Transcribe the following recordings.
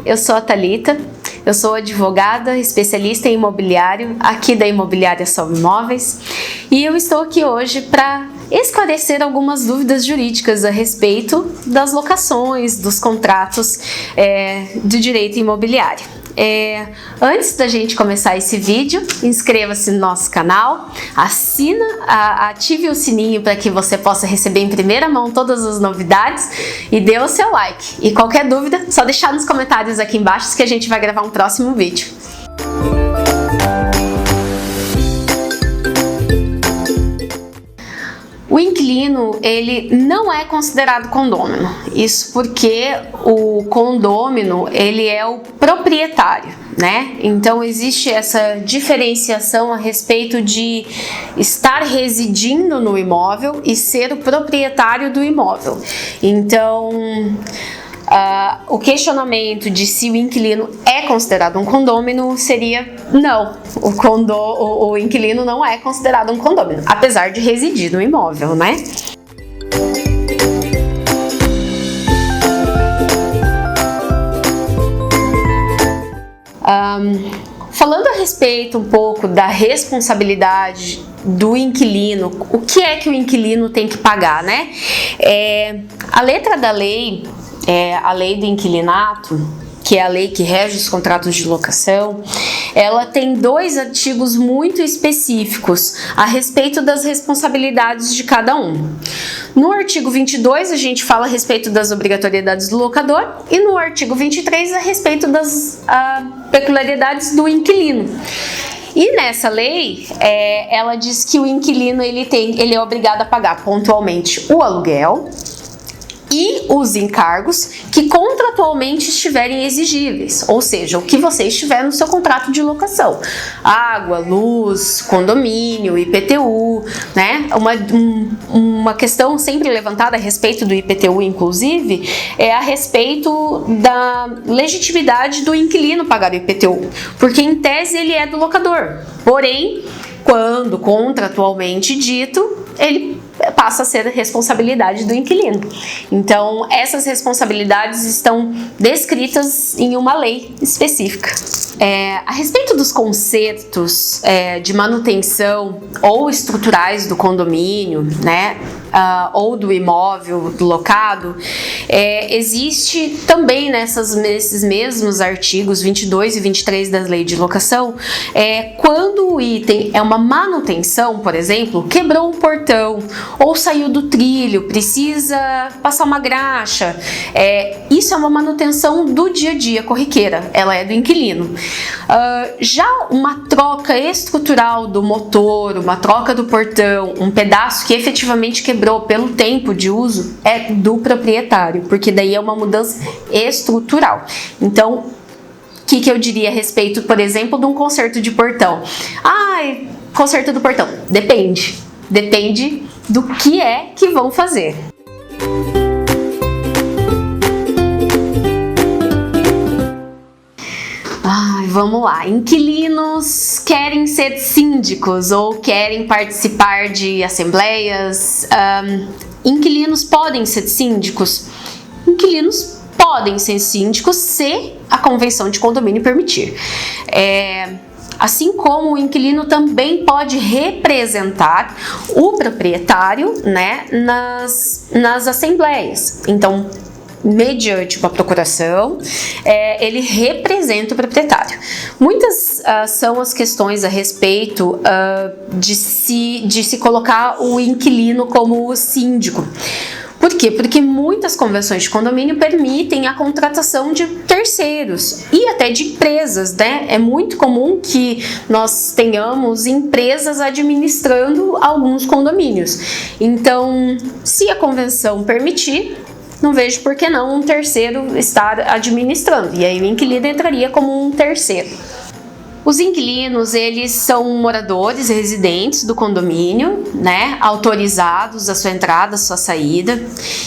eu sou a Thalita, eu sou advogada, especialista em imobiliário aqui da Imobiliária Solve Imóveis e eu estou aqui hoje para esclarecer algumas dúvidas jurídicas a respeito das locações, dos contratos do direito imobiliário. Antes da gente começar esse vídeo, inscreva-se no nosso canal, ative o sininho para que você possa receber em primeira mão todas as novidades e dê o seu like. E qualquer dúvida, só deixar nos comentários aqui embaixo que a gente vai gravar um próximo vídeo. O inquilino, ele não é considerado condômino, isso porque o condômino, ele é o proprietário, né? Então existe essa diferenciação a respeito de estar residindo no imóvel e ser o proprietário do imóvel. Então, o questionamento de se o inquilino é considerado um condômino seria não, o inquilino não é considerado um condômino, apesar de residir no imóvel, né? Falando a respeito um pouco da responsabilidade do inquilino, o que é que o inquilino tem que pagar, né? A letra da lei, a lei do inquilinato, que é a lei que rege os contratos de locação, ela tem dois artigos muito específicos a respeito das responsabilidades de cada um. No artigo 22, a gente fala a respeito das obrigatoriedades do locador e no artigo 23, a respeito das peculiaridades do inquilino. E nessa lei, ela diz que o inquilino ele é obrigado a pagar pontualmente o aluguel e os encargos que contratualmente estiverem exigíveis, ou seja, o que você estiver no seu contrato de locação, água, luz, condomínio, IPTU, né? Uma questão sempre levantada a respeito do IPTU, inclusive, é a respeito da legitimidade do inquilino pagar o IPTU, porque em tese ele é do locador, porém, quando contratualmente dito, ele passa a ser a responsabilidade do inquilino. Então, essas responsabilidades estão descritas em uma lei específica. A respeito dos consertos de manutenção ou estruturais do condomínio, né, ou do imóvel locado, existe também nesses mesmos artigos 22 e 23 da lei de locação, quando o item é uma manutenção, por exemplo, quebrou um portão ou saiu do trilho, precisa passar uma graxa, isso é uma manutenção do dia a dia, corriqueira, ela é do inquilino. Já uma troca estrutural do motor, uma troca do portão, um pedaço que efetivamente quebrou pelo tempo de uso, é do proprietário, porque daí é uma mudança estrutural. Então, o que eu diria a respeito, por exemplo, de um conserto de portão? Conserto do portão, depende do que é que vão fazer. Vamos lá, inquilinos querem ser síndicos ou querem participar de assembleias, inquilinos podem ser síndicos? Inquilinos podem ser síndicos se a convenção de condomínio permitir. Assim como o inquilino também pode representar o proprietário, né, nas assembleias. Então, mediante uma procuração, ele representa o proprietário. Muitas são as questões a respeito de se colocar o inquilino como o síndico. Por quê? Porque muitas convenções de condomínio permitem a contratação de terceiros e até de empresas, né? É muito comum que nós tenhamos empresas administrando alguns condomínios. Então, se a convenção permitir, não vejo por que não um terceiro estar administrando. E aí o inquilino entraria como um terceiro. Os inquilinos, eles são moradores residentes do condomínio, né, autorizados a sua entrada, a sua saída,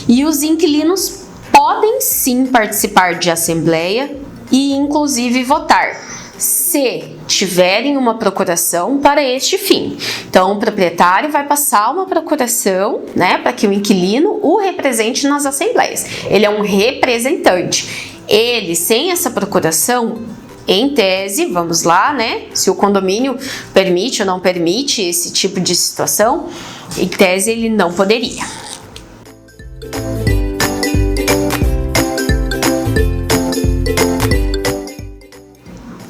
e os inquilinos podem sim participar de assembleia e inclusive votar, se tiverem uma procuração para este fim. Então, o proprietário vai passar uma procuração, né, para que o inquilino o represente nas assembleias. Ele é um representante. Ele, sem essa procuração, em tese, vamos lá, né? Se o condomínio permite ou não permite esse tipo de situação, em tese ele não poderia.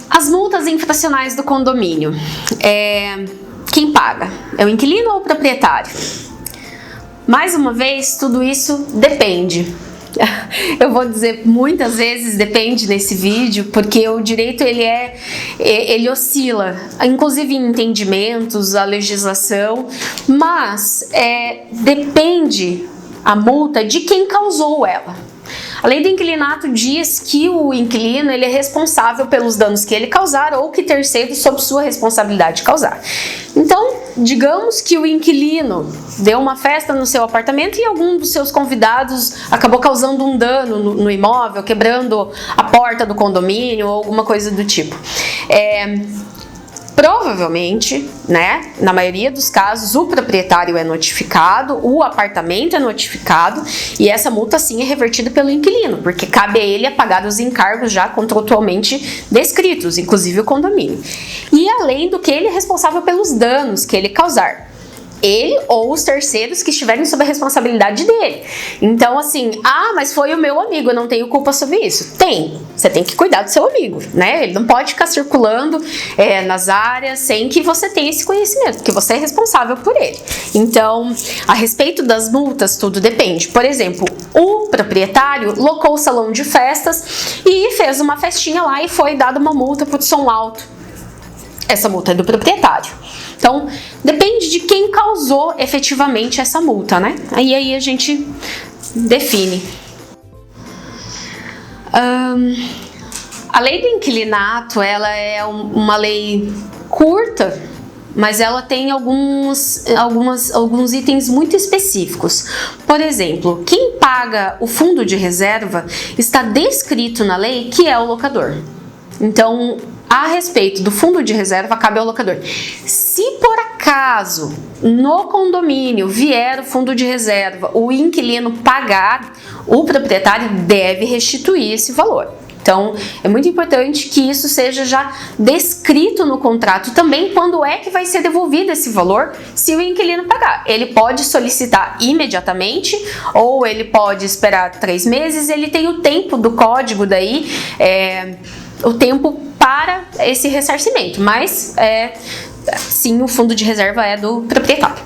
As multas infracionais do condomínio. Quem paga? É o inquilino ou o proprietário? Mais uma vez, tudo isso depende. Eu vou dizer muitas vezes depende nesse vídeo, porque o direito ele oscila, inclusive em entendimentos, a legislação, mas depende a multa de quem causou ela. A lei do inquilinato diz que o inquilino ele é responsável pelos danos que ele causar ou que terceiros sob sua responsabilidade causar. Então, digamos que o inquilino deu uma festa no seu apartamento e algum dos seus convidados acabou causando um dano no imóvel, quebrando a porta do condomínio ou alguma coisa do tipo. Provavelmente, né, na maioria dos casos, o proprietário é notificado, o apartamento é notificado e essa multa sim é revertida pelo inquilino, porque cabe a ele pagar os encargos já contratualmente descritos, inclusive o condomínio. E além do que ele é responsável pelos danos que ele causar. Ele ou os terceiros que estiverem sob a responsabilidade dele. Então, assim, mas foi o meu amigo, eu não tenho culpa sobre isso. Você tem que cuidar do seu amigo, né? Ele não pode ficar circulando nas áreas sem que você tenha esse conhecimento, porque você é responsável por ele. Então, a respeito das multas, tudo depende. Por exemplo, o proprietário locou o salão de festas e fez uma festinha lá e foi dada uma multa por som alto. Essa multa é do proprietário. Então, depende de quem causou efetivamente essa multa, né? Aí a gente define. A lei do inquilinato, ela é uma lei curta, mas ela tem alguns itens muito específicos. Por exemplo, quem paga o fundo de reserva está descrito na lei que é o locador. Então, a respeito do fundo de reserva, cabe ao locador. Se por acaso no condomínio vier o fundo de reserva, o inquilino pagar, o proprietário deve restituir esse valor. Então, é muito importante que isso seja já descrito no contrato também quando é que vai ser devolvido esse valor se o inquilino pagar. Ele pode solicitar imediatamente ou ele pode esperar 3 meses, ele tem o tempo do código daí, o tempo para esse ressarcimento, mas sim, o fundo de reserva é do proprietário.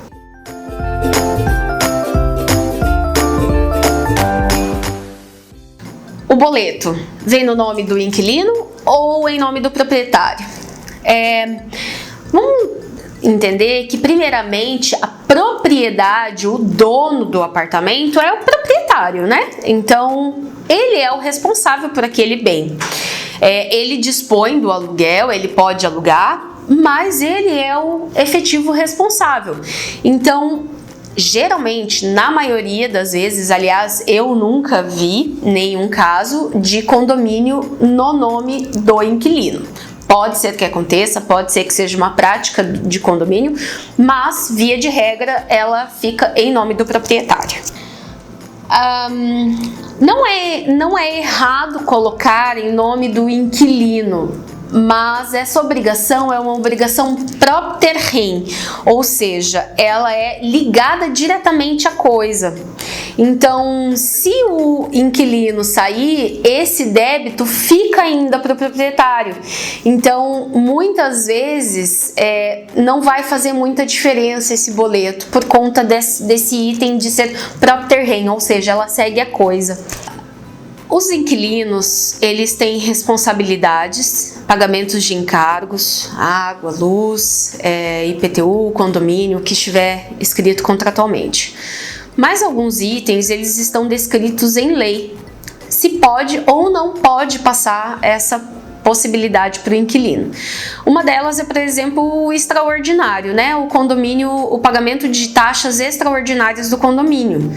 O boleto vem no nome do inquilino ou em nome do proprietário? Vamos entender que, primeiramente, a propriedade, o dono do apartamento é o proprietário, né? Então, ele é o responsável por aquele bem. Ele dispõe do aluguel, ele pode alugar, mas ele é o efetivo responsável. Então, geralmente, na maioria das vezes, aliás, eu nunca vi nenhum caso de condomínio no nome do inquilino. Pode ser que aconteça, pode ser que seja uma prática de condomínio, mas, via de regra, ela fica em nome do proprietário. Não é errado colocar em nome do inquilino, mas essa obrigação é uma obrigação propter rem, ou seja, ela é ligada diretamente à coisa. Então, se o inquilino sair, esse débito fica ainda para o proprietário. Então, muitas vezes não vai fazer muita diferença esse boleto por conta desse item de ser propter rem, ou seja, ela segue a coisa. Os inquilinos, eles têm responsabilidades, pagamentos de encargos, água, luz, IPTU, condomínio, o que estiver escrito contratualmente. Mas alguns itens, eles estão descritos em lei, se pode ou não pode passar essa possibilidade para o inquilino. Uma delas é, por exemplo, o extraordinário, né? O pagamento de taxas extraordinárias do condomínio.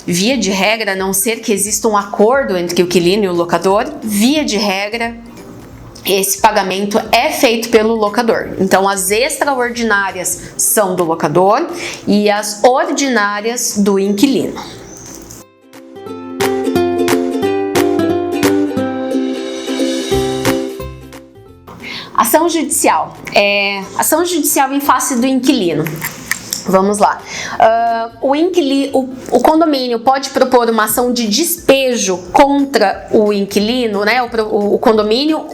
Via de regra, a não ser que exista um acordo entre o inquilino e o locador, via de regra, esse pagamento é feito pelo locador. Então, as extraordinárias são do locador e as ordinárias do inquilino. Ação judicial. Ação judicial em face do inquilino. Vamos lá. O condomínio pode propor uma ação de despejo contra o inquilino, né? O condomínio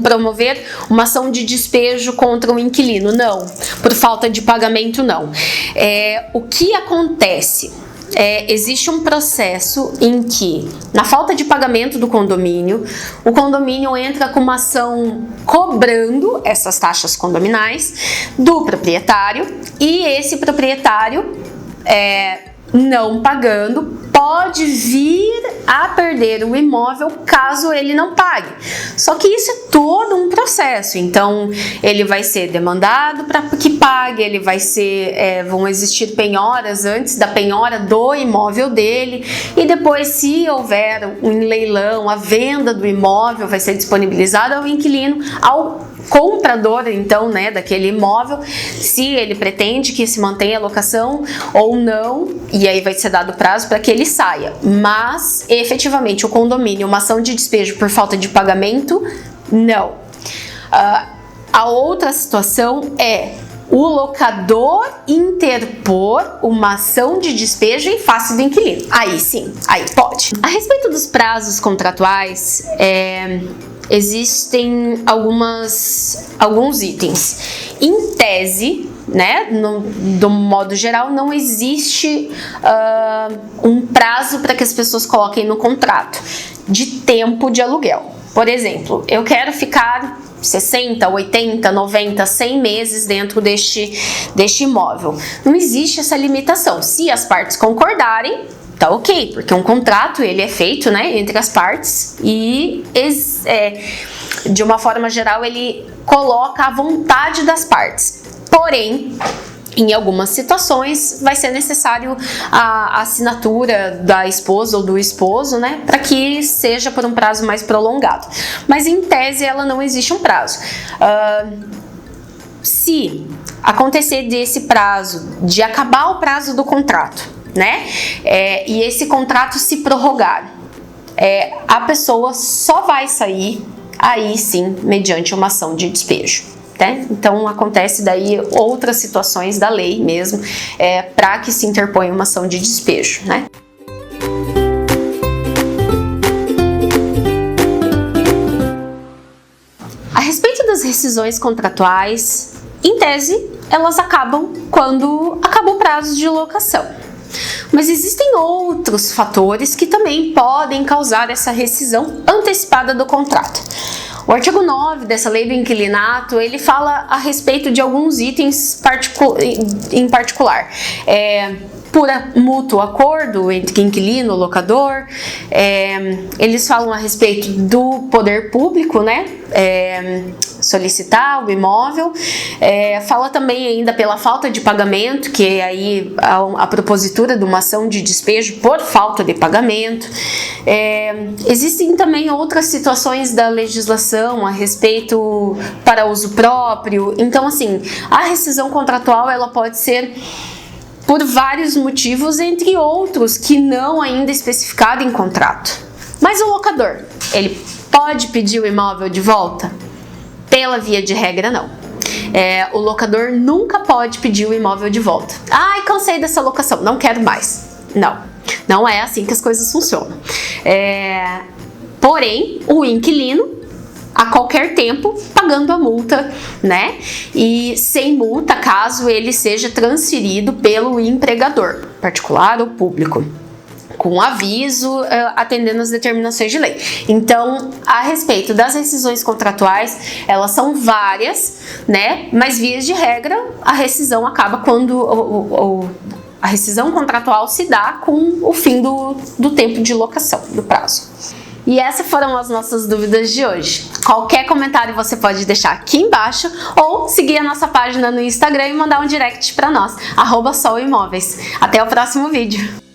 promover uma ação de despejo contra o inquilino? Não. Por falta de pagamento, não. O que acontece? Existe um processo em que, na falta de pagamento do condomínio, o condomínio entra com uma ação cobrando essas taxas condominais do proprietário, e esse proprietário, não pagando, pode vir a perder o imóvel caso ele não pague. Só que isso é todo um processo. Então, ele vai ser demandado para que pague, ele vai ser, vão existir penhoras antes da penhora do imóvel dele, e depois, se houver um leilão, a venda do imóvel vai ser disponibilizada ao inquilino, ao comprador, então, né, daquele imóvel, se ele pretende que se mantenha a locação ou não, e aí vai ser dado prazo para que ele saia. Mas, efetivamente, o condomínio, uma ação de despejo por falta de pagamento, não. A outra situação é o locador interpor uma ação de despejo em face do inquilino. Aí sim, aí pode. A respeito dos prazos contratuais, existem alguns itens. Em tese, né, do modo geral, não existe um prazo para que as pessoas coloquem no contrato de tempo de aluguel. Por exemplo, eu quero ficar 60, 80, 90, 100 meses dentro deste imóvel. Não existe essa limitação. Se as partes concordarem, tá ok, porque um contrato ele é feito, né, entre as partes, e de uma forma geral ele coloca a vontade das partes. Porém, em algumas situações vai ser necessário a assinatura da esposa ou do esposo, né, para que seja por um prazo mais prolongado. Mas em tese ela não existe um prazo. Se acontecer desse prazo, de acabar o prazo do contrato, né, e esse contrato se prorrogar, a pessoa só vai sair aí sim mediante uma ação de despejo. Então acontece daí outras situações da lei mesmo, para que se interponha uma ação de despejo, né? A respeito das rescisões contratuais, em tese, elas acabam quando acaba o prazo de locação. Mas existem outros fatores que também podem causar essa rescisão antecipada do contrato. O artigo 9 dessa lei do inquilinato, ele fala a respeito de alguns itens em particular. Por mútuo acordo entre inquilino e locador, eles falam a respeito do poder público, né, solicitar o imóvel, fala também ainda pela falta de pagamento, que é aí a propositura de uma ação de despejo por falta de pagamento. Existem também outras situações da legislação a respeito para uso próprio. Então, assim, a rescisão contratual ela pode ser por vários motivos, entre outros que não ainda especificado em contrato. Mas o locador, ele pode pedir o imóvel de volta? Pela via de regra, não. O locador nunca pode pedir o imóvel de volta. Ai, cansei dessa locação, não quero mais. Não é assim que as coisas funcionam. Porém, o inquilino, a qualquer tempo, pagando a multa, né? E sem multa, caso ele seja transferido pelo empregador, particular ou público, com aviso, atendendo às determinações de lei. Então, a respeito das rescisões contratuais, elas são várias, né? Mas, vias de regra, a rescisão acaba quando a rescisão contratual se dá com o fim do tempo de locação, do prazo. E essas foram as nossas dúvidas de hoje. Qualquer comentário você pode deixar aqui embaixo ou seguir a nossa página no Instagram e mandar um direct para nós, @solimóveis. Até o próximo vídeo.